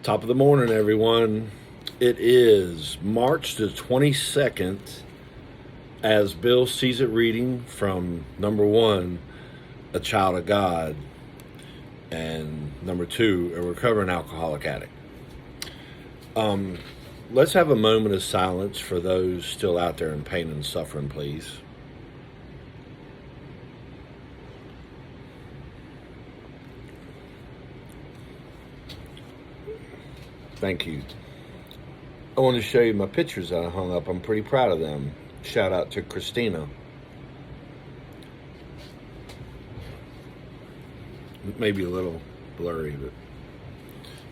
Top of the morning, everyone. It is March the 22nd, as Bill sees it, reading from number one, a child of God, and number two, a recovering alcoholic addict. Let's have a moment of silence for those still out there in pain and suffering, please. Thank you. I want to show you my pictures that I hung up. I'm pretty proud of them. Shout out to Christina. Maybe a little blurry,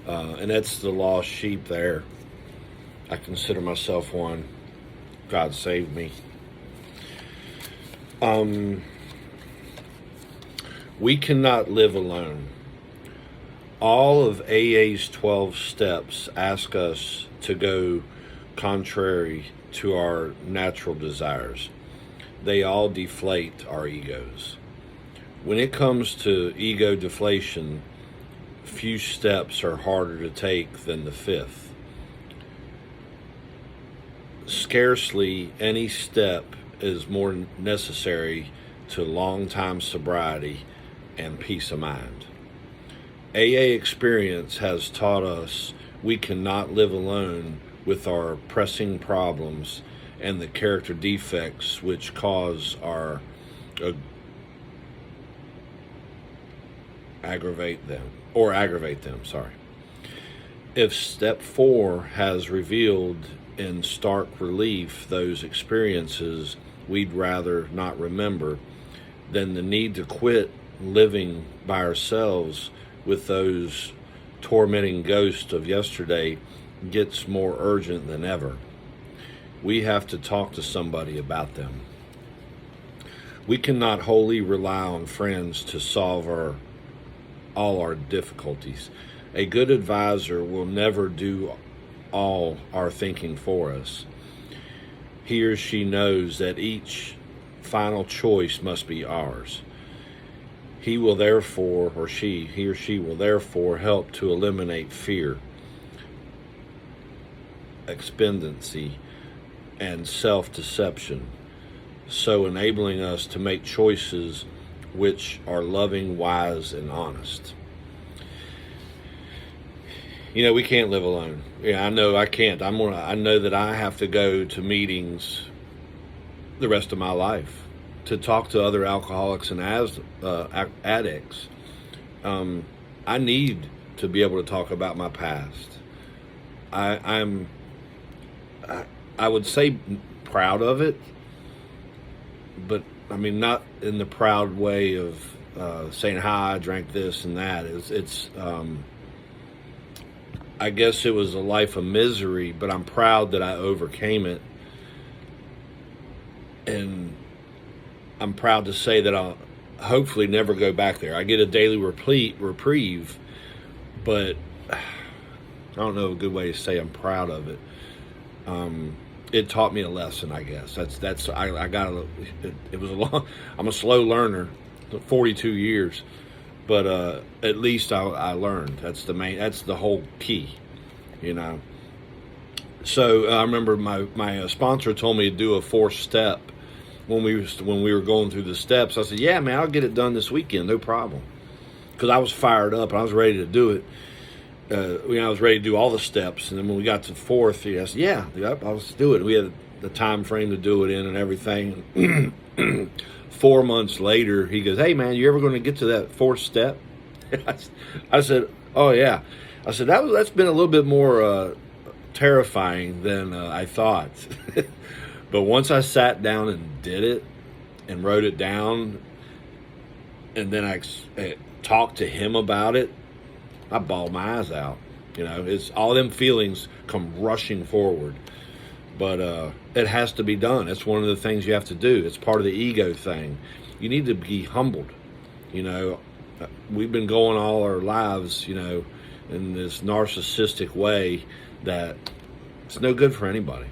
but and that's the lost sheep there. I consider myself one. God saved me. We cannot live alone. All of AA's 12 steps ask us to go contrary to our natural desires. They all deflate our egos. When it comes to ego deflation, few steps are harder to take than the fifth. Scarcely any step is more necessary to long-time sobriety and peace of mind. AA experience has taught us we cannot live alone with our pressing problems and the character defects which cause our aggravate them. Sorry. If step 4 has revealed in stark relief those experiences we'd rather not remember, then the need to quit living by ourselves with those tormenting ghosts of yesterday gets more urgent than ever. We have to talk to somebody about them. We cannot wholly rely on friends to solve all our difficulties. A good advisor will never do all our thinking for us. He or she knows that each final choice must be ours. He will therefore, he or she will therefore help to eliminate fear, expendency, and self-deception, so enabling us to make choices which are loving, wise, and honest. You know, we can't live alone. Yeah, I know I can't. I know that I have to go to meetings the rest of my life to talk to other alcoholics and addicts. I need to be able to talk about my past. I would say proud of it, but I mean not in the proud way of saying hi, I drank this and that. It's I guess it was a life of misery, but I'm proud that I overcame it, and I'm proud to say that I'll hopefully never go back there. I get a daily reprieve, but I don't know a good way to say I'm proud of it. It taught me a lesson, I guess. I got it was a long. I'm a slow learner, 42 years, but at least I learned. That's the whole key, you know. So I remember my sponsor told me to do a 4th step. When we were going through the steps, I said, yeah, man, I'll get it done this weekend, no problem. Because I was fired up and I was ready to do it. I was ready to do all the steps. And then when we got to 4th, I said, yeah, I'll just do it. We had the time frame to do it in and everything. 4 months later, he goes, hey, man, you ever going to get to that 4th step? I said, oh, yeah. I said, that's been a little bit more terrifying than I thought. But once I sat down and did it and wrote it down, and then I talked to him about it, I bawled my eyes out. You know, it's all them feelings come rushing forward. But it has to be done. It's one of the things you have to do. It's part of the ego thing. You need to be humbled. You know, we've been going all our lives, you know, in this narcissistic way that it's no good for anybody.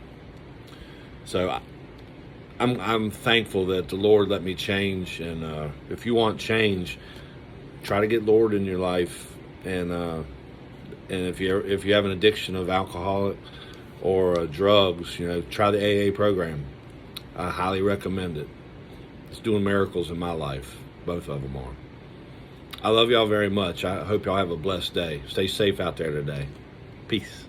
So I'm thankful that the Lord let me change, and if you want change, try to get Lord in your life, and And if you have an addiction of alcohol or drugs, try the AA program. I highly recommend it. It's doing miracles in my life. Both of them are. I love y'all very much. I hope y'all have a blessed day. Stay safe out there today. Peace.